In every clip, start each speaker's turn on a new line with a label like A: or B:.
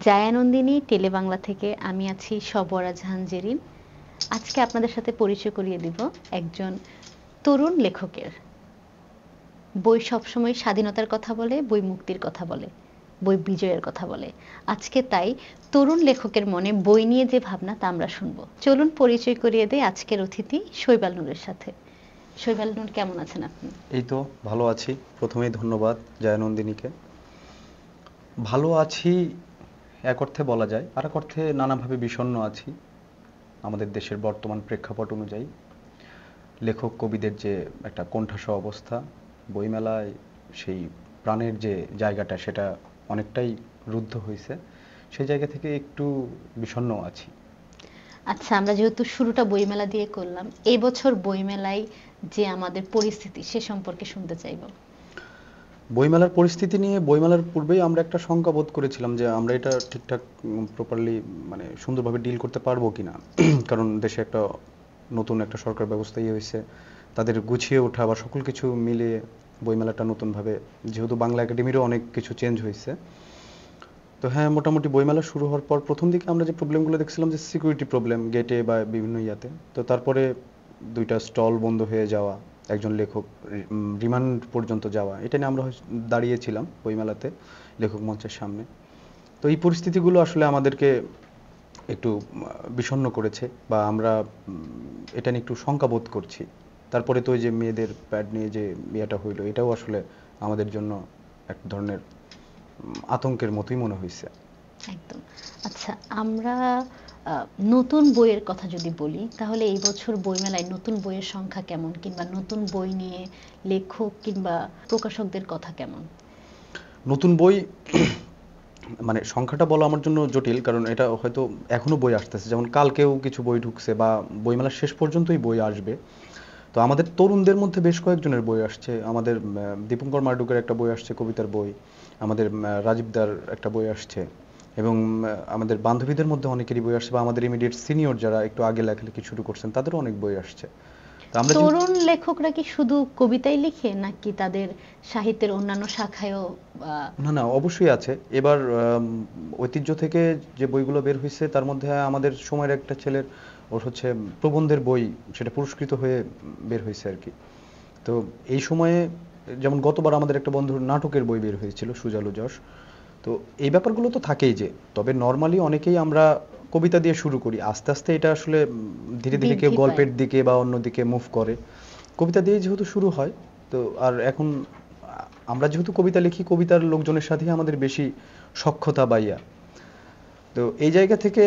A: জায়ানন্দিনী টেলিবাংলা থেকে আমি আছি সবরা জাহান জেরিন। আজকে আপনাদের সাথে পরিচয় করিয়ে দিব একজন তরুণ লেখকের। বই সবসময় স্বাধীনতার কথা বলে, বই মুক্তির কথা বলে, বই বিজয়ের কথা বলে। আজকে তাই তরুণ লেখকের মনে বই নিয়ে যে ভাবনা তা আমরা শুনবো। চলুন পরিচয় করিয়ে দেই আজকের অতিথি শৈবাল নূরের সাথে। শৈবাল নূর, কেমন আছেন আপনি?
B: এই তো ভালো আছি। প্রথমেই ধন্যবাদ জায়ানন্দিনীকে। ভালো আছি এক অর্থে বলা যায়, আর এক অর্থে নানাভাবে বিষণ্ণ আছি। আমাদের দেশের বর্তমান প্রেক্ষাপট অনুযায়ী লেখক কবিদের যে একটা কোণঠাসা অবস্থা, বইমেলায় সেই প্রাণের যে জায়গাটা সেটা অনেকটাই রুদ্ধ হয়েছে। সেই জায়গা থেকে একটু বিষণ্ণ আছি।
A: আচ্ছা, আমরা যেহেতু শুরুটা বইমেলা দিয়ে করলাম, এই বছর বইমেলায় যে আমাদের পরিস্থিতি সে সম্পর্কে শুনতে চাইব।
B: বইমেলার পরিস্থিতি নিয়ে বইমেলার পূর্বেই আমরা একটা শঙ্কা বোধ করেছিলাম যে আমরা এটা ঠিকঠাক প্রপারলি মানে সুন্দরভাবে ডিল করতে পারবো কিনা। কারণ দেশে একটা নতুন একটা সরকার ব্যবস্থা হয়েছে, তাদের গুছিয়ে ওঠা বা সকল কিছু মিলিয়ে বইমেলাটা নতুনভাবে, যেহেতু বাংলা একাডেমিরও অনেক কিছু চেঞ্জ হয়েছে। তো হ্যাঁ, মোটামুটি বইমেলা শুরু হওয়ার পর প্রথম দিকে আমরা যে প্রবলেমগুলো দেখছিলাম যে সিকিউরিটি প্রবলেম গেটে বা বিভিন্ন ইয়াতে, তো তারপরে দুইটা স্টল বন্ধ হয়ে যাওয়া, একজন লেখক রিমান্ড পর্যন্ত যাওয়া, এটা নিয়ে আমরা দাঁড়িয়েছিলাম বইমেলাতে লেখক মঞ্চের সামনে। তো এই পরিস্থিতিগুলো আসলে আমাদেরকে একটু বিষণ্ণ করেছে বা আমরা এটা নিয়ে একটু শঙ্কাবোধ করছি। তারপরে তো ওই যে মেয়েদের প্যাড নিয়ে যে ইয়েটা হইলো, এটাও আসলে আমাদের জন্য এক ধরনের আতঙ্কের মতোই মনে হয়েছে।
A: একদম। আচ্ছা, আমরা নতুন বইয়ের কথা যদি বলি, তাহলে এই বছর বইমেলায় নতুন বইয়ের সংখ্যা কেমন, কিংবা নতুন বই নিয়ে লেখক কিংবা প্রকাশকদের কথা কেমন?
B: নতুন বই মানে সংখ্যাটা বলা আমার জন্য জটিল, কারণ এটা হয়তো এখনো বই আসতেছে, যেমন কালকেও কিছু বই ঢুকছে বা বইমেলার শেষ পর্যন্তই বই আসবে। তো আমাদের তরুণদের মধ্যে বেশ কয়েকজনের বই আসছে। আমাদের দীপঙ্কর মার্ডুকের একটা বই আসছে, কবিতার বই। আমাদের রাজীবদার একটা বই আসছে, এবং আমাদের বান্ধবীদের মধ্যে অনেকেরই বই আসছে, বা আমাদের ইমিডিয়েট সিনিয়র যারা একটু আগে লেখালেখি শুরু করছেন তাদেরও অনেক বই আসছে।
A: তরুণ লেখকরা কি শুধু কবিতাই লিখে, নাকি তাদের সাহিত্যের অন্যান্য শাখায়ও?
B: না না, অবশ্যই আছে। এবার ঐতিহ্য থেকে যে বইগুলো বের হয়েছে তার মধ্যে আমাদের সময়ের একটা ছেলের, ওর হচ্ছে প্রবন্ধের বই, সেটা পুরস্কৃত হয়ে বের হয়েছে আর কি। তো এই সময়ে যেমন গতবার আমাদের একটা বন্ধুর নাটকের বই বের হয়েছিল, সুজালু যশ। তো এই ব্যাপারগুলো তো থাকেই, যে তবে নর্মালি অনেকেই আমরা কবিতা দিয়ে শুরু করি, আস্তে আস্তে এটা আসলে ধীরে ধীরে কেউ গল্পের দিকে বা অন্য দিকে মুভ করে। কবিতা দিয়ে যেহেতু শুরু হয়, তো আর এখন আমরা যেহেতু কবিতা লিখি, কবিতার লোকজনের সাথেই আমাদের বেশি সখ্যতা বা ইয়া। তো এই জায়গা থেকে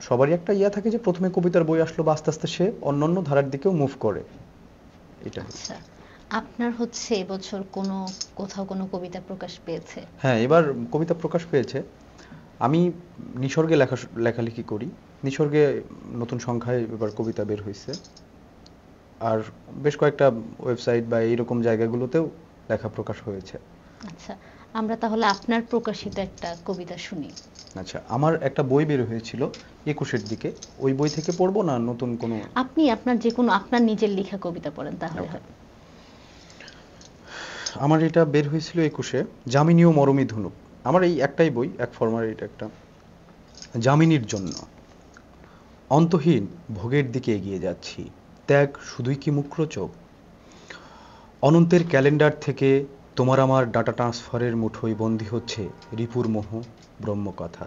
B: সবারই একটা ইয়া থাকে যে প্রথমে কবিতার বই আসলো, বা আস্তে আস্তে সে অন্যান্য ধারার দিকেও মুভ করে। এটা
A: আচ্ছা, আপনার হচ্ছে এবছর কোথাও কোনো কবিতা প্রকাশ পেয়েছে?
B: হ্যাঁ, এবার কবিতা প্রকাশ পেয়েছে। আমি নিসর্গে লেখালেখি করি। নিসর্গে নতুন সংখ্যায় এবার কবিতা বের হয়েছে, আর বেশ কয়েকটা ওয়েবসাইট বা এইরকম জায়গাগুলোতেও লেখা প্রকাশ হয়েছে।
A: আচ্ছা, আমরা তাহলে আপনার প্রকাশিত একটা কবিতা শুনি।
B: আচ্ছা, আমার একটা বই বের হয়েছিল 21-এর দিকে, ওই বই থেকে পড়বো না নতুন কোনো?
A: আপনি আপনার যে কোনো আপনার নিজের লেখা কবিতা পড়েন তাহলে হয়।
B: আমার এটা বের হয়েছিল 21-এ, যামিনীয় মরমী ধনুক। আমার এই একটাই বই, এক ফরমারিট একটা। যামিনীর জন্য অন্তহীন ভোগের দিকে এগিয়ে যাচ্ছি, ত্যাগ শুধুই কি মুখরোচক? অনন্তের ক্যালেন্ডার থেকে তোমার আমার ডাটা ট্রান্সফারের মুঠোয় বন্দী হচ্ছে রিপুর মোহ ব্রহ্মকথা।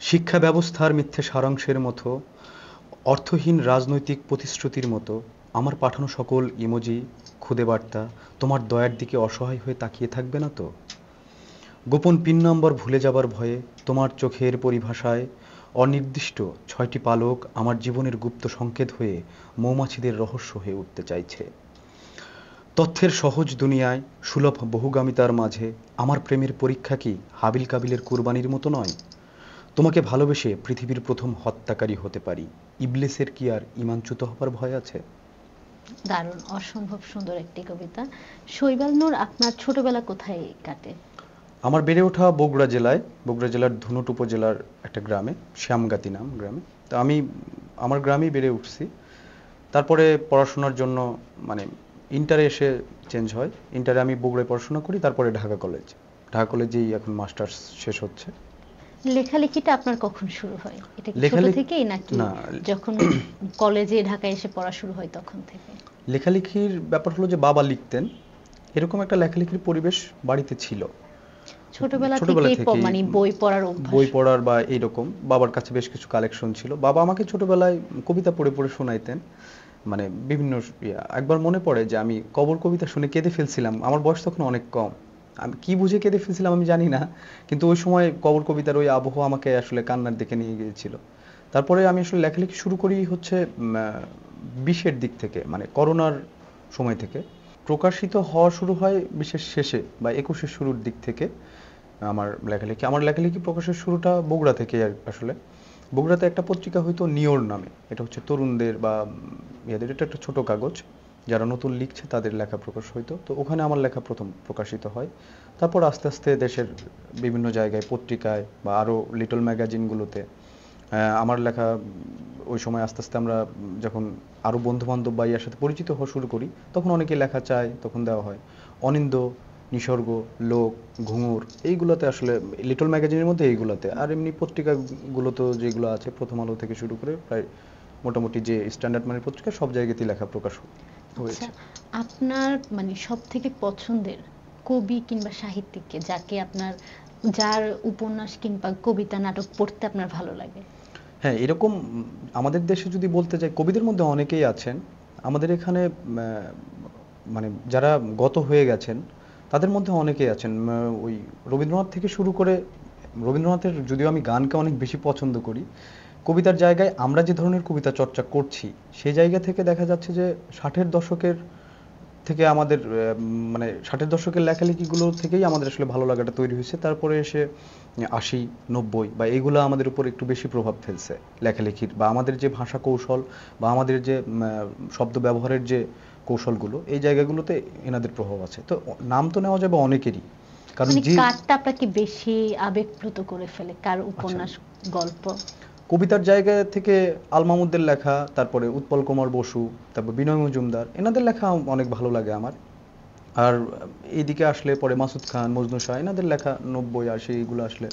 B: শিক্ষা ব্যবস্থার মিথ্যে সারাংশের মতো, অর্থহীন রাজনৈতিক প্রতিশ্রুতির মতো আমার পাঠানো সকল ইমোজি, খুদে বার্তা তোমার দয়ার দিকে অসহায় হয়ে তাকিয়ে থাকবে না তো? গোপন পিন নম্বর ভুলে যাবার ভয়ে তোমার চোখের পরিভাষায় অনির্দিষ্ট 6টি পালক আমার জীবনের গুপ্ত সংকেত হয়ে মৌমাছিদের রহস্য হয়ে উঠতে চাইছে। তথ্যের সহজ দুনিয়ায় সুলভ বহুগামিতার মাঝে আমার প্রেমের পরীক্ষা কি হাবিল কাবিলের কুরবানির মতো নয়? তোমাকে ভালোবেসে পৃথিবীর প্রথম হত্যাকারী হতে পারি, ইবলিসের কি আর ঈমানচ্যুত হবার ভয় আছে?
A: দারুণ, অসম্ভব সুন্দর একটি কবিতা। শৈবাল নূর, আপনার ছোটবেলা কোথায় কাটে?
B: আমার বেড়ে ওঠা বগুড়া জেলার ধুনট উপজেলার একটা গ্রামে, শ্যামগাতি নাম গ্রামে। তো আমি আমার গ্রামেই বেড়ে উঠছি। তারপরে পড়াশোনার জন্য মানে ইন্টারে এসে চেঞ্জ হয়। ইন্টারে আমি বগুড়ায় পড়াশোনা করি, তারপরে ঢাকা কলেজেই এখন মাস্টার্স শেষ হচ্ছে।
A: লেখালেখিটা আপনার কখন শুরু হয়? এটা কি ছোট
B: লেখালেখি
A: থেকেই নাকি
B: না,
A: যখন কলেজে ঢাকায় এসে পড়া শুরু হয় তখন থেকে?
B: লেখালেখির ব্যাপার হলো যে বাবা লিখতেন, এরকম একটা লেখালেখির পরিবেশ বাড়িতে ছিল
A: ছোটবেলা
B: ছোটবেলা
A: থেকেই
B: থেকেই।
A: মানে বই পড়ার অভ্যাস?
B: বই পড়ার বা এইরকম বাবার কাছে বেশ কিছু কালেকশন ছিল। বাবা আমাকে ছোটবেলায় কবিতা পড়ে পড়ে শোনাইতেন, মানে বিভিন্ন একবার মনে পড়ে যে আমি কবর কবিতা শুনে কেঁদে ফেলছিলাম। আমার বয়স তখন অনেক কম, আমি কি বুঝে কেঁদে ফেলছিলাম আমি জানি না, কিন্তু ওই সময় কবর কবিতার ওই আবহ আমাকে আসলে কান্নার দিকে নিয়ে গিয়েছিল। তারপরে আমি আসলে লেখালেখি শুরু করি হচ্ছে 20-এর দিক থেকে, মানে করোনার সময় থেকে। প্রকাশিত হওয়া শুরু হয় 20-এর শেষে বা 21-এর শুরুর দিক থেকে। আমার লেখালেখি প্রকাশের শুরুটা বগুড়া থেকে আসলে। বগুড়াতে একটা পত্রিকা হইতো নিয়র নামে, এটা হচ্ছে তরুণদের বা ইয়াদের, এটা একটা ছোট কাগজ, যারা নতুন লিখছে তাদের লেখা প্রকাশ হইতো। তো ওখানে আমার লেখা প্রথম প্রকাশিত হয়। তারপর আস্তে আস্তে দেশের বিভিন্ন জায়গায় পত্রিকায় বা আরো লিটল ম্যাগাজিনগুলোতে আমার লেখা ওই সময় আস্তে আস্তে আমরা যখন আরো বন্ধু বান্ধব বা ইয়ার সাথে পরিচিত হওয়া শুরু করি, তখন অনেকে লেখা চায়, তখন দেওয়া হয়। অনিন্দ, নিসর্গ, লোক, ঘুঙুর, এইগুলোতে আসলে, লিটল ম্যাগাজিনের মধ্যে এইগুলোতে। আর এমনি পত্রিকাগুলো তো যেগুলো আছে, প্রথম আলো থেকে শুরু করে প্রায় মোটামুটি যে স্ট্যান্ডার্ড মানের পত্রিকা সব জায়গাতেই লেখা প্রকাশ
A: আচ্ছা,
B: হয়েছে।
A: আপনার মানে সব থেকে পছন্দের কবি কিংবা সাহিত্যিককে, যাকে আপনার, যার উপন্যাস কিংবা কবিতা নাটক পড়তে আপনার ভালো লাগে?
B: হ্যাঁ, এরকম আমাদের দেশে যদি বলতে যাই, কবিদের মধ্যে অনেকেই আছেন। আমাদের এখানে মানে যারা গত হয়ে গেছেন তাদের মধ্যে অনেকেই আছেন। ওই রবীন্দ্রনাথ থেকে শুরু করে, রবীন্দ্রনাথের যদিও আমি গানকে অনেক বেশি পছন্দ করি, কবিতার জায়গায় আমরা যে ধরনের কবিতা চর্চা করছি সেই জায়গা থেকে দেখা যাচ্ছে যে 60-এর দশকের থেকে আমাদের মানে 60-এর দশকের লেখালেখিগুলো থেকেই আমাদের আসলে ভালো লাগাটা তৈরি হয়েছে। তারপরে এসে 80, 90 বা এগুলো আমাদের উপর একটু বেশি প্রভাব ফেলছে লেখালেখির, বা আমাদের যে ভাষা কৌশল বা আমাদের যে শব্দ ব্যবহারের যে কৌশলগুলো, এই জায়গাগুলোতে এনাদের প্রভাব আছে। তো নাম তো নেওয়া যাবে অনেকেরই, কারণ
A: মানে
B: যে
A: কারটা আপনাকে বেশি আবেগপ্লুত করে ফেলে, কার
B: আচ্ছা,
A: উপন্যাস, গল্প?
B: কবিতার জায়গা থেকে আল মামুদের লেখা, তারপরে উৎপল কুমার বসু, তারপর বিনয় মজুমদার, এনাদের লেখা অনেক ভালো লাগে আমার। আর এইদিকে আসলে পরে মাসুদ খান, মজনু শাহ, এনাদের লেখা 90, 80 এগুলো আসলে,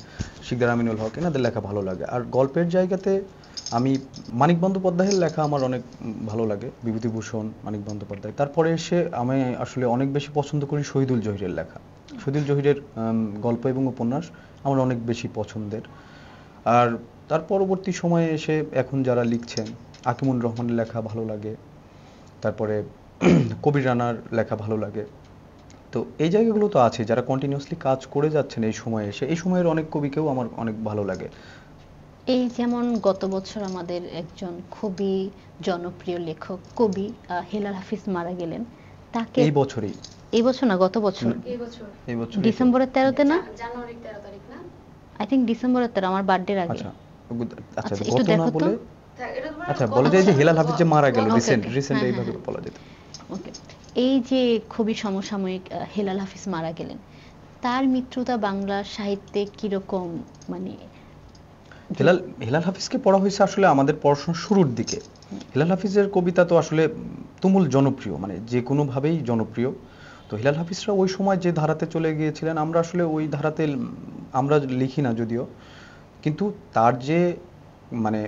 B: শিকদার আমিনুল হক, এনাদের লেখা ভালো লাগে। আর গল্পের জায়গাতে আমি মানিক বন্দ্যোপাধ্যায়ের লেখা আমার অনেক ভালো লাগে, বিভূতিভূষণ, মানিক বন্দ্যোপাধ্যায়। তারপরে এসে আমি আসলে অনেক বেশি পছন্দ করি শহীদুল জহিরের লেখা। শহীদুল জহিরের গল্প এবং উপন্যাস আমার অনেক বেশি পছন্দের। আর তার পরবর্তী সময়ে এসে এখন যারা লিখছেন, আকিমুর রহমানের লেখা ভালো লাগে, তারপরে কবির রানার লেখা ভালো লাগে। তো এই জায়গাগুলো তো আছে, যারা কন্টিনিউয়াসলি কাজ করে যাচ্ছেন এই সময়ে এসে, এই সময়ের অনেক কবিকেও আমার অনেক ভালো লাগে।
A: এই যেমন গত বছর আমাদের একজন খুবই জনপ্রিয় লেখক কবি হেলাল হাফিজ মারা গেলেন। তাকে
B: এই বছরই,
A: এই বছর না, গত বছর
C: এই বছর
B: এই বছর
A: ডিসেম্বরের 13-তে না?
C: জানুয়ারির 13 তারিখ না?
A: আই থিংক ডিসেম্বরের 13, আমার বার্থডের আগে।
B: আচ্ছা আচ্ছা,
A: আচ্ছা, একটু
B: গত না
A: দেখো তো।
B: বলে,
C: এটা তোমার
B: আচ্ছা বলা যায় যে হেলাল হাফিজ যে মারা গেল,
A: Okay,
B: রিসেন্ট
A: okay,
B: রিসেন্ট
A: হ্যাঁ,
B: এইভাবে
A: হ্যাঁ,
B: বলা যেত।
A: ওকে। এই যে খুবই সমসাময়িক হেলাল হাফিজ মারা গেলেন, তার মৃত্যুটা বাংলা সাহিত্যে কিরকম, মানে
B: হেলাল হেলাল হাফিজকে পড়া হয়েছে আসলে আমাদের পড়াশোনার শুরুর দিকে। হেলাল হাফিজের কবিতা তো আসলে তুমুল জনপ্রিয়, মানে যে কোনোভাবেই জনপ্রিয়। তো হেলাল হাফিজরা ওই সময় যে ধারাতে চলে গিয়েছিলেন, আমরা আসলে ওই ধারাতে আমরা লিখি না যদিও, কিন্তু তার যে মানে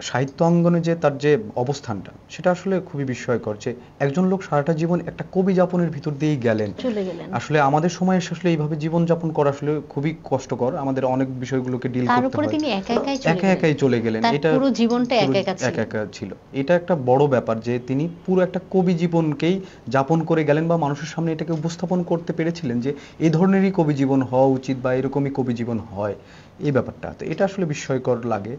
B: সাহিত্য অঙ্গনে যে তার যে অবস্থানটা, সেটা আসলে খুবই বিস্ময়কর যে একজন লোক সারাটা জীবন একটা কবি যাপনের ভিতর দিয়েই গেলেন,
A: চলে গেলেন।
B: আসলে আমাদের সময় এসে আসলে এইভাবে জীবন যাপন করা আসলে খুবই কষ্টকর, আমাদের অনেক বিষয়গুলোকে ডিল
A: তার
B: করতে
A: উপরে
B: হয়।
A: তিনি একা একাই চলে
B: একা
A: গেলেন।
B: একাই চলে গেলেন,
A: তার
B: এটা
A: পুরো জীবনটা
B: পুরো
A: একা একা ছিল।
B: একা একা ছিল। এটা একটা বড় ব্যাপার যে তিনি পুরো একটা কবি জীবনকেই যাপন করে গেলেন, বা মানুষের সামনে এটাকে উপস্থাপন করতে পেরেছিলেন যে এই ধরনেরই কবি জীবন হওয়া উচিত বা এরকমই কবি জীবন হয়, এই ব্যাপারটা। তো এটা আসলে বিস্ময়কর লাগে।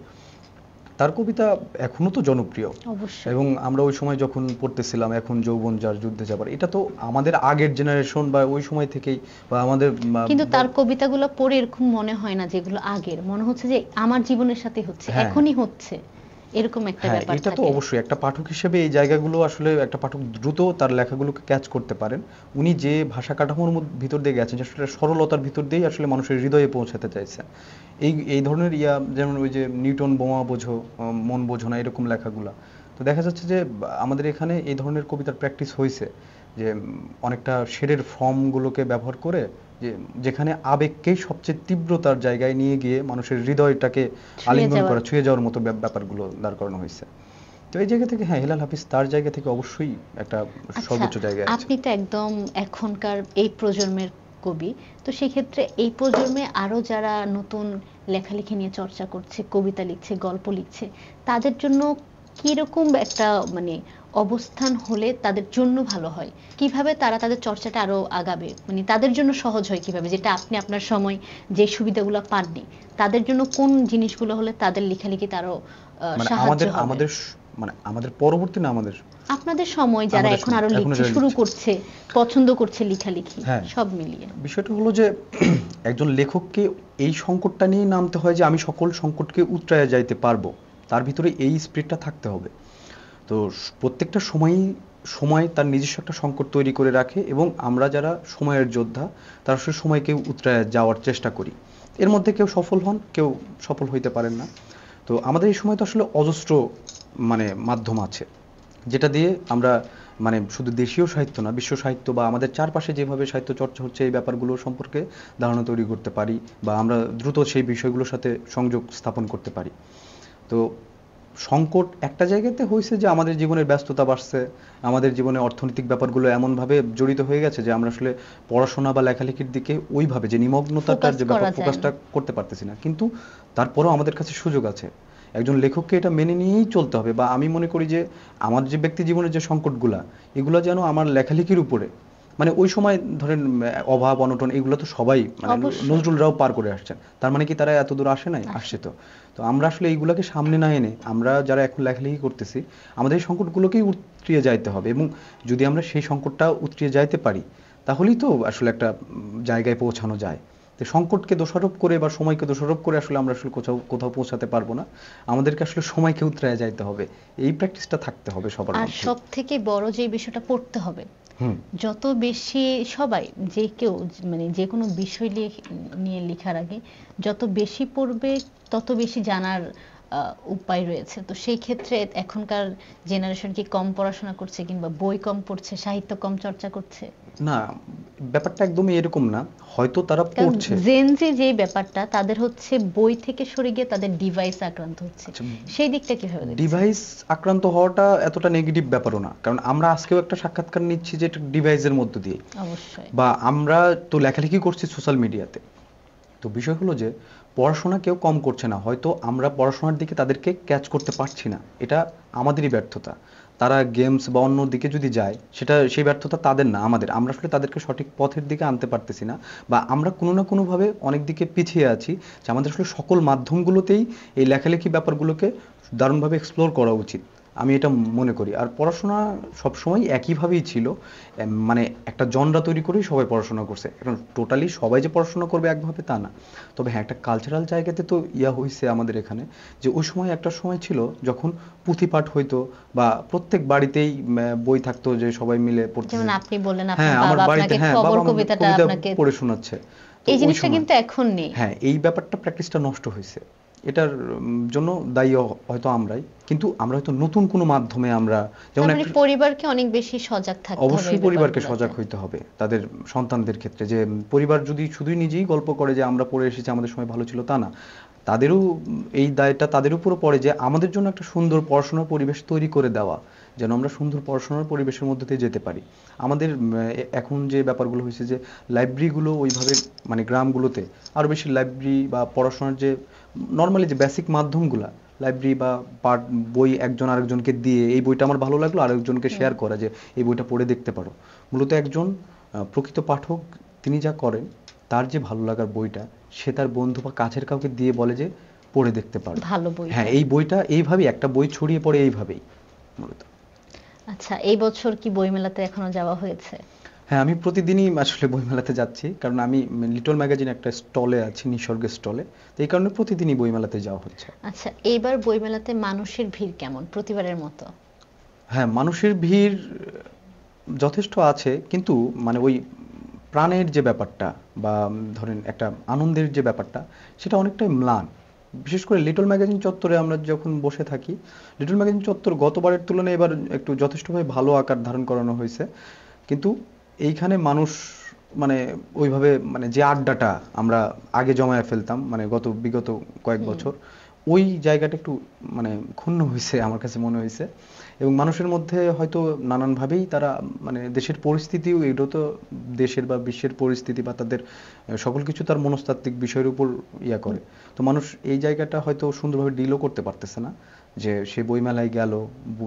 B: তার কবিতা এখনো তো জনপ্রিয়,
A: অবশ্যই।
B: এবং আমরা ওই সময় যখন পড়তেছিলাম এখন যৌবন যার যুদ্ধে যাবার, এটা তো আমাদের আগের জেনারেশন বা ওই সময় থেকেই, বা আমাদের
A: কিন্তু তার কবিতাগুলো পড়ে এরকম মনে হয় না যেগুলো আগের, মনে হচ্ছে যে আমার জীবনের সাথে হচ্ছে,
B: হ্যাঁ,
A: এখনই হচ্ছে, এরকম একটা
B: হ্যাঁ,
A: ব্যাপার
B: এটা তো
A: থাকে।
B: অবশ্যই একটা পাঠক হিসেবে এই জায়গাগুলো আসলে একটা পাঠক দ্রুত তার লেখাগুলোকে ক্যাচ করতে পারেন। উনি যে ভাষা কাঠামোর ভিতর দিয়ে গেছেন, আসলে সরলতার ভিতর দিয়েই আসলে মানুষের হৃদয়ে পৌঁছাতে চাইছেন। এই এই ধরনের যেমন ওই যে নিউটন বোমা বোঝো মন বোঝো না, এরকম লেখাগুলা। তো দেখা যাচ্ছে যে আমাদের এখানে এই ধরনের কবিতার প্র্যাকটিস হয়েছে, যে অনেকটা শেডের ফর্মগুলোকে ব্যবহার করে যে যেখানে আবেগকেই সবচেয়ে তীব্রতার জায়গায় নিয়ে গিয়ে মানুষের হৃদয়টাকে
A: ছুঁয়ে
B: আলিঙ্গন
A: যাওয়ার।
B: করা, ছুঁয়ে যাওয়ার মতো ব্যাপারগুলো দাঁড় করানো হয়েছে। তো এই জায়গা থেকে হ্যাঁ, হেলাল হাফিজ তার জায়গা থেকে অবশ্যই একটা
A: আচ্ছা,
B: সর্বোচ্চ জায়গায় আছে।
A: আপনি তো একদম এখনকার এই প্রজন্মের কবি, তো সেক্ষেত্রে এই প্রজন্মে আরো যারা নতুন লেখালেখি নিয়ে চর্চা করছে, কবিতা লিখছে, গল্প লিখছে, তাদের জন্য কিরকম একটা মানে অবস্থান হলে তাদের জন্য ভালো হয়, কিভাবে তারা তাদের চর্চাটা আরো আগাবে, মানে তাদের জন্য সহজ হয় কিভাবে, যেটা আপনি আপনার সময় যে সুবিধাগুলো পাননি, তাদের জন্য কোন জিনিসগুলো হলে তাদের লেখালেখিতে আরো
B: মানে
A: সাহায্য হবে?
B: মানে আমাদের পরবর্তী না আমাদের
A: আপনাদের সময় যারা
B: আমাদের
A: এখন
B: সময়,
A: আরো
B: এখন
A: লিখছে,
B: যারা
A: শুরু
B: লিখছে।
A: করছে, পছন্দ করছে লেখালেখি,
B: হ্যাঁ।
A: সব মিলিয়ে
B: বিষয়টা হলো যে একজন লেখককে এই সংকটটা নিয়ে নামতে হয় যে আমি সকল সংকটকে উতরাইয়া যাইতে পারবো, তার ভিতরে এই স্পিরিটটা থাকতে হবে। তো প্রত্যেকটা সময় তার নিজস্ব একটা সংকট তৈরি করে রাখে, এবং আমরা যারা সময়ের যোদ্ধা তারা আসলে সময়কে উতরাইয়া যাওয়ার চেষ্টা করি। এর মধ্যে কেউ সফল হন, কেউ সফল হইতে পারেন না। তো আমাদের এই সময় তো আসলে অজস্র মানে মাধ্যম আছে, যেটা দিয়ে আমরা মানে শুধু দেশীয় সাহিত্য না, বিশ্ব সাহিত্য বা আমাদের চারপাশে যেভাবে সাহিত্য চর্চা হচ্ছে এই ব্যাপারগুলো সম্পর্কে ধারণা তৈরি করতে পারি, বা আমরা দ্রুত সেই বিষয়গুলোর সাথে সংযোগ স্থাপন করতে পারি। তো সংকট একটা জায়গাতে হয়েছে যে আমাদের জীবনের ব্যস্ততা বাড়ছে, আমাদের জীবনে অর্থনৈতিক ব্যাপারগুলো এমনভাবে জড়িত হয়ে গেছে যে আমরা আসলে পড়াশোনা বা লেখালেখির দিকে ওইভাবে যে নিমগ্নতার যে
A: Focus
B: ব্যাপার,
A: করা যায়
B: ফোকাসটা
A: না।
B: করতে পারতেছি না। কিন্তু তারপরেও আমাদের কাছে সুযোগ আছে। একজন লেখককে এটা মেনে নিয়েই চলতে হবে, বা আমি মনে করি যে আমার যে ব্যক্তি জীবনের যে সংকটগুলা, এগুলো যেন আমার লেখালেখির উপরে, মানে ওই সময় ধরেন অভাব অনটন এগুলো তো সবাই মানে
A: অবশ্যই।
B: নজরুলরাও পার করে আসছেন, তার মানে কি তারা এত দূর আসে নাই? আসছে তো। তো আমরা আসলে এইগুলাকে সামনে না এনে আমরা যারা এখন লেখালেখি করতেছি, আমাদের এই সংকটগুলোকেই উতরিয়ে যাইতে হবে, এবং যদি আমরা সেই সংকটটা উতরিয়ে যাইতে পারি তাহলেই তো আসলে একটা জায়গায় পৌঁছানো যায়। তো সংকটকে দোষারোপ করে বা সময়কে দোষারোপ করে আসলে আমরা আসলে কোথাও কোথাও পৌঁছাতে পারবো না। আমাদেরকে আসলে সময়কে উতরায় যাইতে হবে, এই প্র্যাকটিসটা থাকতে হবে সবার
A: আর
B: মধ্যে।
A: সব থেকে বড় যে বিষয়টা পড়তে হবে,
B: হুম।
A: যত বেশি সবাই, যে কেউ মানে যে কোনো বিষয় নিয়ে লেখার আগে যত বেশি পড়বে তত বেশি জানার উপায় রয়েছে। তো সেই ক্ষেত্রে এখনকার জেনারেশন কি কম পড়াশোনা করছে, কিংবা বই কম পড়ছে, সাহিত্য কম চর্চা করছে?
B: না, ব্যাপারটা একদমই এরকম না, হয়তো তারা
A: কারণ
B: পড়ছে।
A: জেনজি যে ব্যাপারটা, তাদের হচ্ছে বই থেকে সরে গিয়ে তাদের ডিভাইস আক্রান্ত হচ্ছে,
B: আচ্ছা,
A: সেই দিকটা কিভাবে দেখছেন?
B: ডিভাইস আক্রান্ত হওয়াটা এতটা নেগেটিভ ব্যাপারও না, কারণ আমরা আজকেও একটা সাক্ষাৎকার নিচ্ছি যে এটা ডিভাইসের মধ্য দিয়ে,
A: অবশ্যই।
B: বা আমরা তো লেখালেখি করছি সোশ্যাল মিডিয়াতে। তো বিষয় হলো যে পড়াশোনা কেউ কম করছে না, হয়তো আমরা পড়াশোনার দিকে তাদেরকে ক্যাচ করতে পারছি না, এটা আমাদেরই ব্যর্থতা। তারা গেমস বা অন্য দিকে যদি যায়, সেটা সেই ব্যর্থতা তাদের না, আমাদের। আমরা আসলে তাদেরকে সঠিক পথের দিকে আনতে পারতেছি না, বা আমরা কোনো না কোনোভাবে অনেক দিকে পিছিয়ে আছি, যে আমাদের আসলে সকল মাধ্যমগুলোতেই এই লেখালেখি ব্যাপারগুলোকে দারুণভাবে এক্সপ্লোর করা উচিত, আমি এটা মনে করি। আর পড়াশোনা সবসময় একইভাবেই ছিল, মানে একটা জনরা তৈরি করেই সবাই পড়াশোনা করছে। এখন টোটালি সবাই যে পড়াশোনা করবে একভাবে তা না, তবে হ্যাঁ একটা কালচারাল জায়গাতে তো হয়েছে আমাদের এখানে, যে ওই সময় একটা সময় ছিল যখন পুঁথিপাঠ হইতো, বা প্রত্যেক বাড়িতেই বই থাকতো যে সবাই মিলে পড়তে।
A: যেমন আপনি বললেন
B: হ্যাঁ,
A: আপনার
B: আমার
A: বাবা
B: বাড়িতে
A: আপনাকে
B: হ্যাঁ
A: খবর
B: বাবা আমাকে
A: কবিতাটা
B: কবিতা
A: আপনাকে,
B: পড়ে শোনাচ্ছে। তো
A: এই
B: ওই
A: জিনিসটা
B: সময়
A: কিন্তু এখন নেই।
B: হ্যাঁ এই ব্যাপারটা, প্র্যাকটিসটা নষ্ট হয়েছে। এটার জন্য দায়ী হয়তো আমরাই, কিন্তু আমরা হয়তো নতুন কোনো মাধ্যমে আমরা যেমন
A: তার মানে
B: একটা,
A: পরিবারকে অনেক বেশি সজাগ থাকতে হবে
B: অবশ্যই
A: এই
B: পরিবারকে
A: ব্যাপারগুলোতে।
B: সজাগ হইতে হবে তাদের সন্তানদের ক্ষেত্রে, যে পরিবার যদি শুধুই নিজেই গল্প করে যে আমরা পড়ে এসেছি আমাদের সময় ভালো ছিল, তা না, তাদেরও এই দায়টা তাদের উপরও পড়ে যে আমাদের জন্য একটা সুন্দর পড়াশোনার পরিবেশ তৈরি করে দেওয়া, যেন আমরা সুন্দর পড়াশোনার পরিবেশের মধ্যে দিয়ে যেতে পারি। আমাদের এখন যে ব্যাপারগুলো হয়েছে যে লাইব্রেরিগুলো ওইভাবে মানে গ্রামগুলোতে আরও বেশি লাইব্রেরি বা পড়াশোনার যে নর্মালি যে বেসিক মাধ্যমগুলা, লাইব্রেরি বা পাঠ বই একজন আরেকজনকে দিয়ে এই বইটা আমার ভালো লাগলো আরেকজনকে শেয়ার করা যে এই বইটা পড়ে দেখতে পারো। মূলত একজন প্রকৃত পাঠক তিনি যা করেন, তার যে ভালো লাগার বইটা সে তার বন্ধু বা কাছের কাউকে দিয়ে বলে যে পড়ে দেখতে পারো
A: ভালো বই।
B: হ্যাঁ এই বইটা এইভাবেই, একটা বই ছড়িয়ে পড়ে এইভাবেই মূলত।
A: আচ্ছা, এই বছর কি বইমেলাতে এখনো যাওয়া হয়েছে?
B: হ্যাঁ, আমি প্রতিদিনই আসলে বইমেলাতে যাচ্ছি, কারণ আমি লিটল ম্যাগাজিন একটা স্টলে আছি, নিসর্গের স্টলে, তো এই কারণে প্রতিদিনই বইমেলাতে যাওয়া হচ্ছে।
A: আচ্ছা, এইবার বইমেলাতে মানুষের ভিড় কেমন, প্রতিবারের মতো?
B: হ্যাঁ, মানুষের ভিড় যথেষ্ট আছে, কিন্তু মানে ওই প্রাণের যে ব্যাপারটা বা ধরেন একটা আনন্দের যে ব্যাপারটা, সেটা অনেকটাই ম্লান। বিশেষ করে লিটল ম্যাগাজিন চত্বরে আমরা যখন বসে থাকি, লিটল ম্যাগাজিন চত্বর গতবারের তুলনায় এবার একটু যথেষ্টভাবে ভালো আকার ধারণ করানো হয়েছে, কিন্তু এইখানে মানুষ মানে ওইভাবে মানে যে আড্ডাটা আমরা আগে জমায়ে ফেলতাম মানে বিগত কয়েক বছর, ওই জায়গাটা একটু মানে ক্ষুণ্ণ হয়েছে আমার কাছে মনে হয়েছে। এবং মানুষের মধ্যে হয়তো নানানভাবেই তারা মানে দেশের পরিস্থিতিও, এটাও তো দেশের বা বিশ্বের পরিস্থিতি বা তাদের সকল কিছু তার মনস্তাত্ত্বিক বিষয়ের উপর ইয়া করে। তো মানুষ এই জায়গাটা হয়তো সুন্দরভাবে ডিলও করতে পারতেছে না, যে সে বইমেলায় গেল,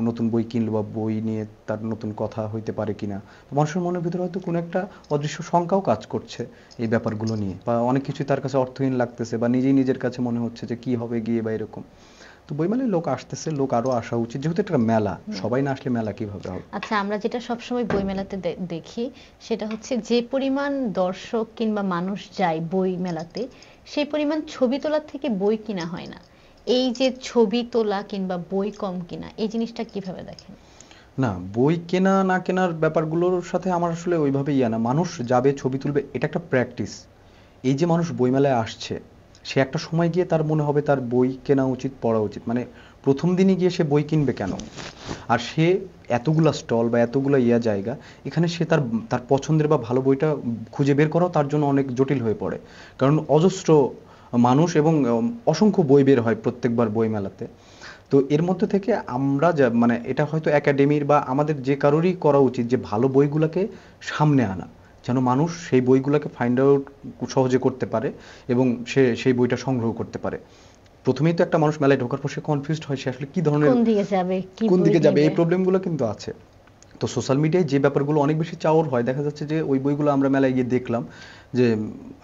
B: নতুন বই কিনলো বা বই নিয়ে তার নতুন কথা হইতে পারে কিনা। তো মানুষের মনের ভিতরে হয়তো কোনো একটা অদৃশ্য শঙ্কাও কাজ করছে এই ব্যাপারগুলো নিয়ে, বা অনেক কিছুই তার কাছে অর্থহীন লাগতেছে, বা নিজেই নিজের কাছে মনে হচ্ছে যে কি হবে গিয়ে বা এরকম। তো বইমেলায় লোক আসতেছে, লোক আরো আসা উচিত, যেহেতু একটা মেলা, সবাই না আসলে মেলা কিভাবে হবে।
A: আচ্ছা, আমরা যেটা সবসময় বইমেলাতে দেখি সেটা হচ্ছে যে পরিমাণ দর্শক কিংবা মানুষ যায় বই মেলাতে, সেই পরিমাণ ছবি তোলার থেকে বই কিনা হয় না। এই যে ছবি তোলা কিংবা বই কম কিনা, এই জিনিসটা কিভাবে দেখেন?
B: না, বই কেনা না কেনার ব্যাপারগুলোর সাথে আমার আসলে ওইভাবে ইয়া না। মানুষ যাবে, ছবি তুলবে, এটা একটা প্র্যাকটিস। এই যে মানুষ বইমেলায় আসছে, সে একটা সময় গিয়ে তার মনে হবে তার বই কেনা উচিত, পড়া উচিত। মানে প্রথম দিনই গিয়ে সে বই কিনবে কেন? আর সে এতগুলা স্টল বা এতগুলা জায়গা, এখানে সে তার তার পছন্দের বা ভালো বইটা খুঁজে বের করাও তার জন্য অনেক জটিল হয়ে পড়ে। কারণ অজস্র মানুষ এবং অসংখ্য বই বের হয় প্রত্যেকবার বই মেলাতে। তো এর মধ্যে থেকে আমরা যা মানে এটা হয়তো একাডেমির বা আমাদের যে কারোরই করা উচিত যে ভালো বইগুলোকে সামনে আনা, যেন মানুষ সেই বইগুলোকে ফাইন্ড আউট সহজে করতে পারে এবং সে সেই বইটা সংগ্রহ করতে পারে। প্রথমেই তো একটা মানুষ মেলায় ঢোকার পর সে কনফিউজড হয়, সে আসলে কি ধরনের,
A: কোন দিকে যাবে, কি
B: কোন
A: বই
B: দিকে যাবে,
A: নেবে।
B: এই প্রবলেমগুলো কিন্তু আছে। তো সোশ্যাল মিডিয়ায় যে ব্যাপারগুলো অনেক বেশি চাওয়ার হয়, দেখা যাচ্ছে যে ওই বইগুলো আমরা মেলায় গিয়ে দেখলাম যে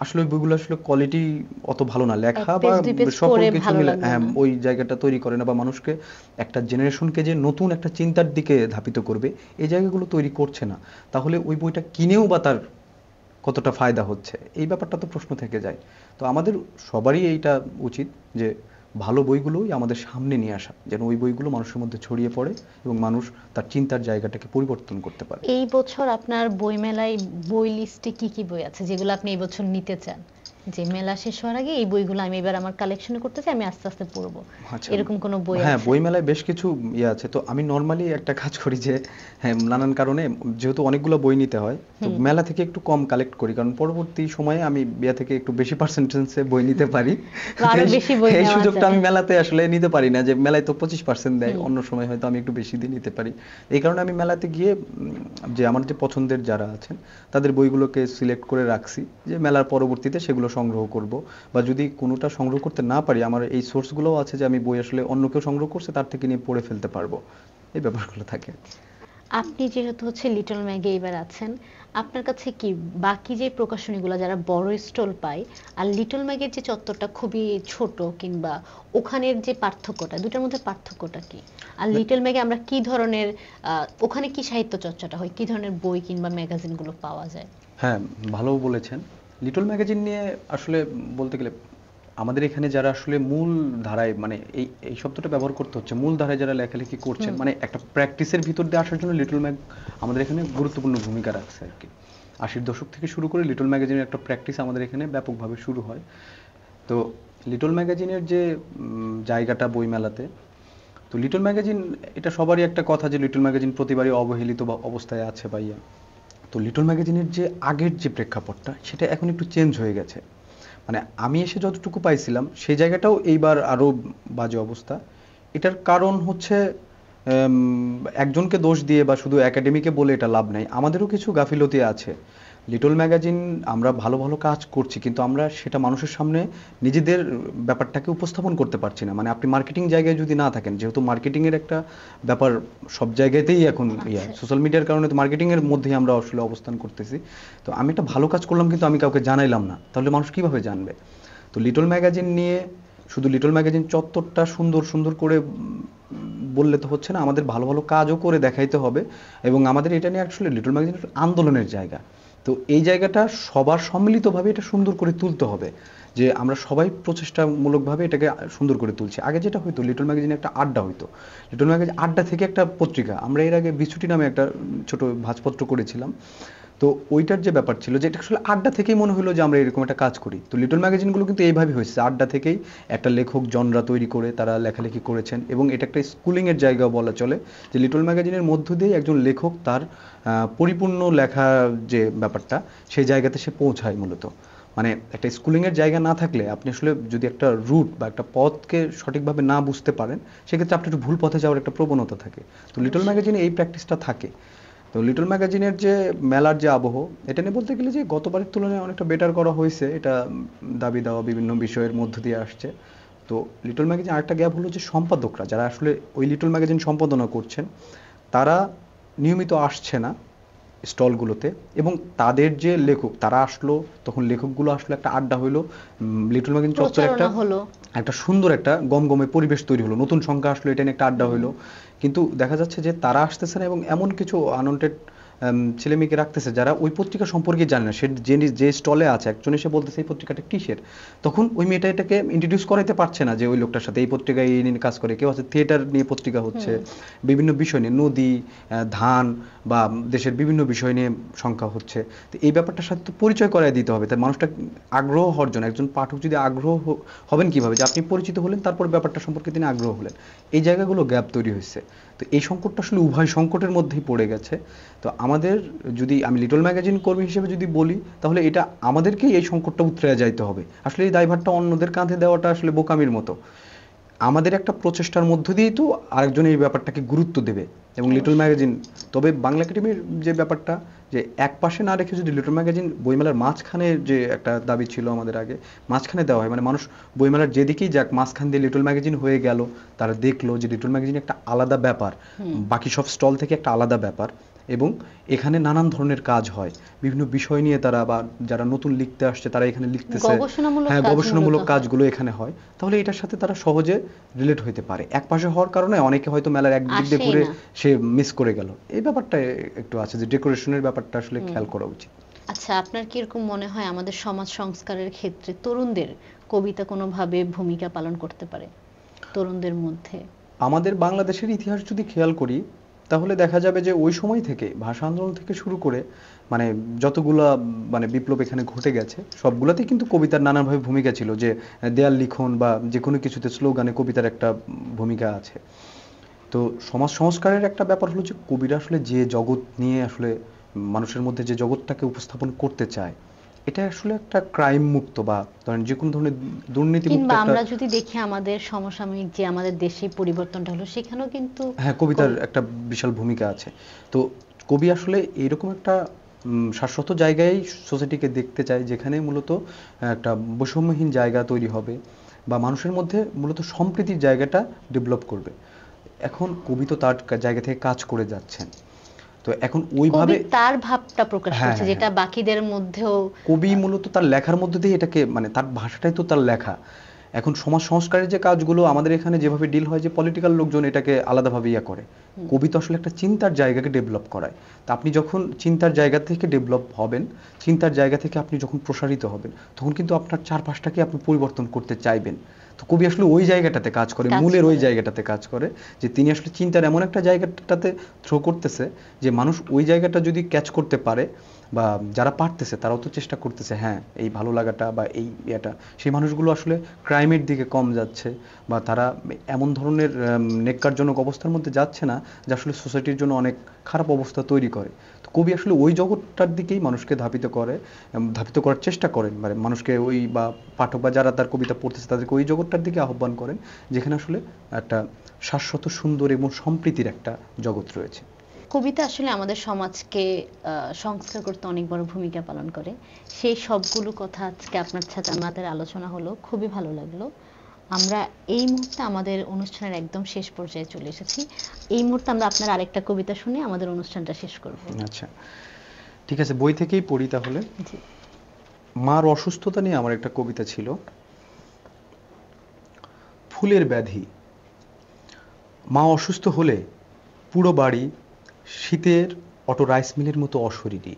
B: আসলে ওই বইগুলো আসলে কোয়ালিটি অত ভালো না, লেখা
A: এক
B: বা
A: পেজ দুই পেজ
B: সকল
A: পড়ে
B: কিছু
A: ভালো
B: মিলে
A: লাগলো না।
B: ওই জায়গাটা তৈরি করে না, বা মানুষকে একটা জেনারেশনকে যে নতুন একটা চিন্তার দিকে ধাপিত করবে এই জায়গাগুলো তৈরি করছে না। তাহলে ওই বইটা কিনেও বা তার কতটা ফায়দা হচ্ছে, এই ব্যাপারটা তো প্রশ্ন থেকে যায়। তো আমাদের সবারই এইটা উচিত যে ভালো বইগুলোই আমাদের সামনে নিয়ে আসা, যেন ওই বইগুলো মানুষের মধ্যে ছড়িয়ে পড়ে এবং মানুষ তার চিন্তার জায়গাটাকে পরিবর্তন করতে পারে।
A: এই বছর আপনার বইমেলায় বই লিস্টে কি কি বই আছে যেগুলো আপনি এই বছর নিতে চান, যে মেলা শেষ হওয়ার আগে এই বইগুলো আমি এবার আমার কালেকশনে করতে চাই, আমি আস্তে আস্তে পড়বো,
B: আচ্ছা,
A: এরকম কোনো বই
B: হ্যাঁ,
A: আছে?
B: বইমেলায় বেশ কিছু আছে। তো আমি নর্মালি একটা কাজ করি যে হ্যাঁ, নানান কারণে যেহেতু অনেকগুলো বই নিতে হয়, তো মেলা থেকে একটু কম কালেক্ট করি, কারণ পরবর্তী সময়ে আমি বিয়া থেকে একটু বেশি পার্সেন্টেজে বই নিতে পারি।
A: বা আরো বেশি বই
B: এই
A: নেওয়া
B: সুযোগটা
A: যায়।
B: আমি মেলাতে আসলে নিতে পারি না, যে মেলায় তো 25% দেয়, অন্য সময় হয়তো আমি একটু বেশি দিয়ে নিতে পারি। এই কারণে আমি মেলাতে গিয়ে যে আমার যে পছন্দের যারা আছেন তাদের বইগুলোকে সিলেক্ট করে রাখছি, যে মেলার পরবর্তীতে সেগুলো সংগ্রহ করব। বা যদি কোনোটা সংগ্রহ করতে না পারি, আমার এই সোর্সগুলোও আছে যে আমি বই আসলে অন্য কেউ সংগ্রহ করছে তার থেকে নিয়ে পড়ে ফেলতে পারবো, এই ব্যাপারগুলো থাকে।
A: আপনি যেহেতু হচ্ছে লিটল ম্যাগে এবার আছেন, আপনার কাছে কি বাকি যে প্রকাশনীগুলো যারা বড় স্টল পায় আর লিটল ম্যাগের যে চত্বরটা খুবই ছোট, কিংবা ওখানের যে পার্থক্যটা, দুটার মধ্যে পার্থক্যটা কি? আর লিটল ম্যাগে আমরা কি ধরনের ওখানে কি সাহিত্য চর্চাটা হয়, কি ধরনের বই কিংবা ম্যাগাজিনগুলো পাওয়া যায়?
B: হ্যাঁ, ভালো বলেছেন। লিটল ম্যাগাজিন নিয়ে আসলে বলতে গেলে আমাদের এখানে যারা আসলে মূল ধারায় মানে এই শব্দটা ব্যবহার করতে হচ্ছে, মূল ধারায় যারা লেখালেখি করছেন, মানে একটা প্র্যাকটিসের ভিতর দিয়ে আসার জন্য লিটল ম্যাগ আমাদের এখানে গুরুত্বপূর্ণ ভূমিকা রাখছে আর কি। 80-র দশক থেকে শুরু করে লিটল ম্যাগাজিনের একটা প্র্যাকটিস আমাদের এখানে ব্যাপকভাবে শুরু হয়। তো লিটল ম্যাগাজিনের যে জায়গাটা বইমেলাতে, তো লিটল ম্যাগাজিন, এটা সবারই একটা কথা যে লিটল ম্যাগাজিন প্রতিবারই অবহেলিত বা অবস্থায় আছে বা ইয়া। তো লিটল ম্যাগাজিনের যে আগের যে প্রেক্ষাপটটা, সেটা এখন একটু চেঞ্জ হয়ে গেছে। মানে আমি এসে যতটুকু পাইছিলাম সেই জায়গাটাও এইবার আরো বাজে অবস্থা। এটার কারণ হচ্ছে একজনকে দোষ দিয়ে বা শুধু একাডেমিকে বলে এটা লাভ নাই, আমাদেরও কিছু গাফিলতি আছে। লিটল ম্যাগাজিন আমরা ভালো ভালো কাজ করছি, কিন্তু আমরা সেটা মানুষের সামনে নিজেদের ব্যাপারটাকে উপস্থাপন করতে পারছি না। মানে আপনি মার্কেটিং জায়গায় যদি না থাকেন, যেহেতু মার্কেটিং এর একটা ব্যাপার সব জায়গাতেই এখন সোশ্যাল মিডিয়ার কারণে, তো মার্কেটিং এর মধ্যেই আমরা আসলে অবস্থান করতেছি। তো আমি একটা ভালো কাজ করলাম কিন্তু আমি কাউকে জানাইলাম না, তাহলে মানুষ কিভাবে জানবে? তো লিটল ম্যাগাজিন নিয়ে শুধু লিটল ম্যাগাজিন চত্বরটা সুন্দর সুন্দর করে বললে তো হচ্ছে না, আমাদের ভালো ভালো কাজও করে দেখাইতে হবে। এবং আমাদের এটা নিয়ে আসলে লিটল ম্যাগাজিন আন্দোলনের জায়গা। তো এই জায়গাটা সবার সম্মিলিতভাবে এটা সুন্দর করে তুলতে হবে, যে আমরা সবাই প্রচেষ্টামূলকভাবে এটাকে সুন্দর করে তুলছি। আগে যেটা হয়তো লিটল ম্যাগাজিনে একটা আড্ডা হইতো, লিটল ম্যাগাজিন আড্ডা থেকে একটা পত্রিকা, আমরা এর আগে বিছুটি নামে একটা ছোট ভাঁজপত্র করেছিলাম। তো ওইটার যে ব্যাপার ছিল যে এটা আসলে আড্ডা থেকেই মনে হলো যে আমরা এরকম একটা কাজ করি। তো লিটল ম্যাগাজিনগুলো কিন্তু এইভাবেই হয়েছে, আড্ডা থেকেই একটা লেখক জনরা তৈরি করে তারা লেখালেখি করেছেন, এবং এটা একটা স্কুলিংয়ের জায়গাও বলা চলে যে লিটল ম্যাগাজিনের মধ্য দিয়ে একজন লেখক তার পরিপূর্ণ লেখা যে ব্যাপারটা সেই জায়গাতে সে পৌঁছায় মূলত। মানে একটা স্কুলিংয়ের জায়গা না থাকলে আপনি আসলে যদি একটা রুট বা একটা পথকে সঠিকভাবে না বুঝতে পারেন, সেক্ষেত্রে আপনি একটু ভুল পথে যাওয়ার একটা প্রবণতা থাকে। তো লিটল ম্যাগাজিনে এই প্র্যাকটিসটা থাকে। তো লিটল ম্যাগাজিনের যে মেলার যে আবহ, এটা নিয়ে বলতে গেলে যে গতবারের তুলনায় অনেকটা বেটার করা হয়েছে, এটা দাবি দেওয়া বিভিন্ন বিষয়ের মধ্য দিয়ে আসছে। তো লিটল ম্যাগাজিন আরেকটা গ্যাপ হলো যে সম্পাদকরা যারা আসলে ওই লিটল ম্যাগাজিন সম্পাদনা করছেন, তারা নিয়মিত আসছে না স্টলগুলোতে, এবং তাদের যে লেখক তারা আসলো, তখন লেখকগুলো আসলে একটা আড্ডা হইলো, লিটল ম্যাগাজিন চত্বরে একটা
A: প্রচারণা হলো।
B: একটা সুন্দর একটা গমগমে পরিবেশ তৈরি হলো, নতুন সংখ্যা আসলো, এটা নিয়ে একটা আড্ডা হইলো। কিন্তু দেখা যাচ্ছে যে তারা আসতেছে না, এবং এমন কিছু আনওয়ান্টেড ছেলেমেয়েকে রাখতেছে যারা ওই পত্রিকা সম্পর্কে জানে না। সে যে স্টলে আছে একজন এসে বলতেছে এই পত্রিকাটা কিসের, তখন ওই মেয়েটা এটাকে ইন্ট্রোডিউস করাইতে পারছে না যে ওই লোকটার সাথে এই পত্রিকায় এই নিয়ে কাজ করে। কেউ আছে থিয়েটার নিয়ে পত্রিকা হচ্ছে, বিভিন্ন বিষয় নিয়ে, নদী, ধান বা দেশের বিভিন্ন বিষয় নিয়ে সংখ্যা হচ্ছে। তো এই ব্যাপারটার সাথে তো পরিচয় করাই দিতে হবে, তাই মানুষটা আগ্রহ হওয়ার জন্য। একজন পাঠক যদি আগ্রহ হবেন কিভাবে, যে আপনি পরিচিত হলেন তারপর ব্যাপারটা সম্পর্কে তিনি আগ্রহ হলেন, এই জায়গাগুলো গ্যাপ তৈরি হয়েছে। তো এই সংকটটা আসলে উভয় সংকটের মধ্যেই পড়ে গেছে। তো আমাদের, যদি আমি লিটল ম্যাগাজিন কর্মী হিসেবে যদি বলি, তাহলে এটা আমাদেরকেই এই সংকটটা উতরে যাইতে হবে। আসলে এই দায়ভারটা অন্যদের কাঁধে দেওয়াটা আসলে বোকামির মতো। আমাদের একটা প্রচেষ্টার মধ্য দিয়েই তো আরেকজন এই ব্যাপারটাকে গুরুত্ব দেবে, এবং লিটল ম্যাগাজিন। তবে বাংলা একাডেমির যে ব্যাপারটা, যে এক পাশে না রেখে যদি লিটল ম্যাগাজিন বইমেলার মাঝখানে, যে একটা দাবি ছিল আমাদের আগে, মাঝখানে দেওয়া হয়, মানে মানুষ বইমেলার যেদিকেই যাক মাঝখান দিয়ে লিটল ম্যাগাজিন হয়ে গেল, তারা দেখলো যে লিটল ম্যাগাজিন একটা আলাদা ব্যাপার, বাকি সব স্টল থেকে একটা আলাদা ব্যাপার, এবং এখানে নানান ধরনের কাজ হয় বিভিন্ন বিষয় নিয়ে। তারা বা যারা নতুন লিখতে আসছে তারা এখানে লিখতেছে, হ্যাঁ, গবেষণামূলক কাজগুলো এখানে হয়, তাহলে এটার সাথে তারা সহজে রিলেট হইতে পারে। এক পাশে হওয়ার কারণে অনেকে হয়তো মেলার একদিক দিয়ে ঘুরে সে মিস করে গেল। এই ব্যাপারটা একটু আছে, যে ডেকোরেশনের ব্যাপারটা আসলে খেয়াল করা উচিত।
A: আচ্ছা, আপনার কি এরকম মনে হয় আমাদের সমাজ সংস্কারের ক্ষেত্রে তরুণদের কবিতা কোনোভাবে ভূমিকা পালন করতে পারে তরুণদের মধ্যে?
B: আমাদের বাংলাদেশের ইতিহাস যদি খেয়াল করি, তাহলে দেখা যাবে যে ওই সময় থেকে ভাষা আন্দোলন থেকে শুরু করে মানে যতগুলা মানে বিপ্লব এখানে ঘটে গেছে, সবগুলাতেই কিন্তু কবিতার নানানভাবে ভূমিকা ছিল। যে দেয়াল লিখন বা যে কোনো কিছুতে স্লোগানে কবিতার একটা ভূমিকা আছে। তো সমাজ সংস্কারের একটা ব্যাপার হলো যে কবিরা আসলে যে জগৎ নিয়ে আসলে মানুষের মধ্যে যে জগৎটাকে উপস্থাপন করতে চায়, এটা আসলে একটা ক্রাইম মুক্ত বা ধরেন যে কোনো ধরনের দুর্নীতি মুক্ত
A: কিংবা
B: একটা।
A: আমরা যদি দেখি আমাদের সমসাময়িক যে আমাদের দেশে পরিবর্তনটা হলো, সেখানেও কিন্তু
B: হ্যাঁ, কবিতার একটা বিশাল ভূমিকা আছে। তো কবি আসলে এইরকম একটা শাশ্বত জায়গায় সোসাইটিকে দেখতে চায়, যেখানে মূলত একটা বৈষম্যহীন জায়গা তৈরি হবে বা মানুষের মধ্যে মূলত সম্প্রীতির জায়গাটা ডেভেলপ করবে। এখন কবি তো তার জায়গা থেকে কাজ করে যাচ্ছেন। তো এখন ওইভাবে
A: কবি তার ভাবটা প্রকাশ
B: হ্যাঁ,
A: করছে,
B: হ্যাঁ,
A: যেটা বাকিদের মধ্যেও
B: কবি মূলত তার লেখার মধ্যে দিয়ে এটাকে, মানে তার ভাষাটাই তো তার লেখা। এখন সমাজ সংস্কারের যে কাজগুলো আমাদের এখানে যেভাবে ডিল হয়, যে পলিটিক্যাল লোকজন এটাকে আলাদাভাবে ইয়া করে, কবি তো আসলে একটা চিন্তার জায়গাকে ডেভেলপ করায়। তা আপনি যখন চিন্তার জায়গা থেকে ডেভেলপ হবেন, চিন্তার জায়গা থেকে আপনি যখন প্রসারিত হবেন, তখন কিন্তু আপনার চারপাশটাকে আপনি পরিবর্তন করতে চাইবেন। তো কবি আসলে ওই জায়গাটাতে কাজ করে, মূলের ওই জায়গাটাতে কাজ করে, যে তিনি আসলে চিন্তার এমন একটা জায়গাটাতে থ্রো করতেছে যে মানুষ ওই জায়গাটা যদি ক্যাচ করতে পারে, বা যারা পারতেছে তারাও তো চেষ্টা করতেছে, হ্যাঁ, এই ভালো লাগাটা বা এই ইয়েটা, সেই মানুষগুলো আসলে ক্রাইমের দিকে কম যাচ্ছে, বা তারা এমন ধরনের নেক্কারজনক অবস্থার মধ্যে যাচ্ছে না যে আসলে সোসাইটির জন্য অনেক খারাপ অবস্থা তৈরি করে। তো কবি আসলে ওই জগৎটার দিকেই মানুষকে ধাবিত করার চেষ্টা করেন, মানে মানুষকে ওই বা পাঠক বা যারা তার কবিতা পড়তেছে তাদেরকে ওই জগৎটার দিকে আহ্বান করেন, যেখানে আসলে একটা শাশ্বত সুন্দর এবং সম্প্রীতির একটা জগৎ রয়েছে।
A: কবিতা আসলে আমাদের সমাজকে সংস্কার করতে অনেক বড় ভূমিকা পালন করে। সেই সবগুলো কথা আজকে আপনার সাথে আমাদের আলোচনা হলো, খুবই ভালো লাগলো। আমরা এই মুহূর্তে আমাদের অনুষ্ঠানের একদম শেষ পর্যায়ে চলে এসেছি। এই মুহূর্তে আমরা আপনার আরেকটা কবিতা শুনে আমাদের অনুষ্ঠানটা শেষ করব।
B: আচ্ছা, ঠিক আছে, বই থেকেই পড়ি তাহলে।
A: জি।
B: মার অসুস্থতা নিয়ে আমার একটা কবিতা ছিল। ফুলের ব্যাধি। মা অসুস্থ হলে পুরো বাড়ি শীতের অটো রাইস মিলের মতো অশরীরী।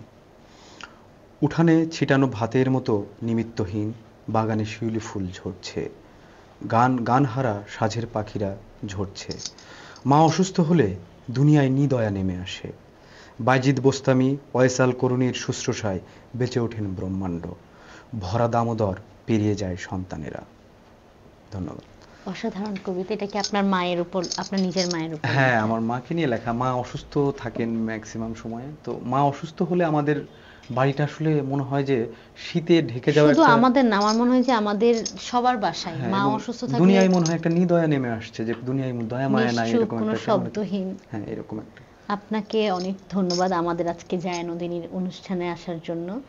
B: উঠানে ছিটানো ভাতের মতো নিমিত্তহীন বাগানে শিউলি ফুল ঝরছে, গানহারা সাঝের পাখিরা ঝরছে। মা অসুস্থ হলে দুনিয়ায় নিদয়া নেমে আসে, বাইজিদ বোস্তামি, ওয়েসাল করুণীর শুশ্রূষায় বেঁচে ওঠেন ব্রহ্মাণ্ড, ভরা দামোদর পেরিয়ে যায় সন্তানেরা। ধন্যবাদ।
A: অসাধারণ কবিতা। এটা কি আপনার মায়ের উপর, আপনার নিজের মায়ের উপর?
B: হ্যাঁ, আমার মাকে নিয়ে লেখা। মা অসুস্থ থাকেন ম্যাক্সিমাম সময়ে, তো মা অসুস্থ হলে আমাদের বাড়িটা আসলে মনে হয় যে শীতে ঢেকে যাওয়া
A: শুধু
B: একটা,
A: আমাদের না, আমার মনে হয় যে আমাদের সবার বাসায়
B: হ্যাঁ,
A: মা
B: এবং
A: অসুস্থ থাকলে
B: দুনিয়ায় মনে হয় একটা নিদয়া নেমে আসছে, যে দুনিয়ায় দয়া মায়া নাই,
A: নিশ্চুপ,
B: এরকম
A: কোনো
B: একটা কেমন একটা-
A: শব্দহীন।
B: হ্যাঁ, এরকম একটা।
A: আপনাকে অনেক ধন্যবাদ আমাদের আজকে জায়ানদিনীর অনুষ্ঠানে আসার জন্য।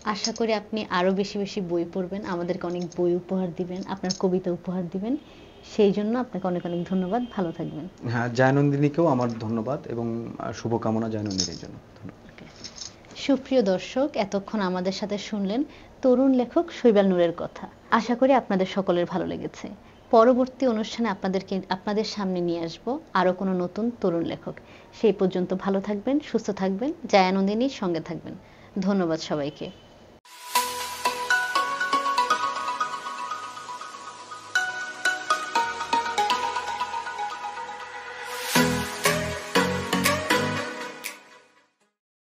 A: আশা করি আপনি আরো বেশি বেশি বই পড়বেন, আমাদেরকে অনেক বই উপহার দিবেন, আপনার কবিতা উপহার দিবেন। সেই জন্য আপনাকে অনেক অনেক ধন্যবাদ। ভালো থাকবেন।
B: হ্যাঁ, জয়নন্দিনীকেও আমার ধন্যবাদ এবং শুভকামনা জয়নন্দিনীর জন্য। ধন্যবাদ।
A: সুপ্রিয় দর্শক, এতক্ষণ আমাদের সাথে শুনলেন তরুণ লেখক শৈবাল নূরের কথা। আশা করি আপনাদের সকলের ভালো লেগেছে। পরবর্তী অনুষ্ঠানে আপনাদের সামনে নিয়ে আসব আরো কোনো নতুন তরুণ লেখক। সেই পর্যন্ত ভালো থাকবেন, সুস্থ থাকবেন, জায়ানন্দিনীর সঙ্গে থাকবেন। ধন্যবাদ সবাইকে।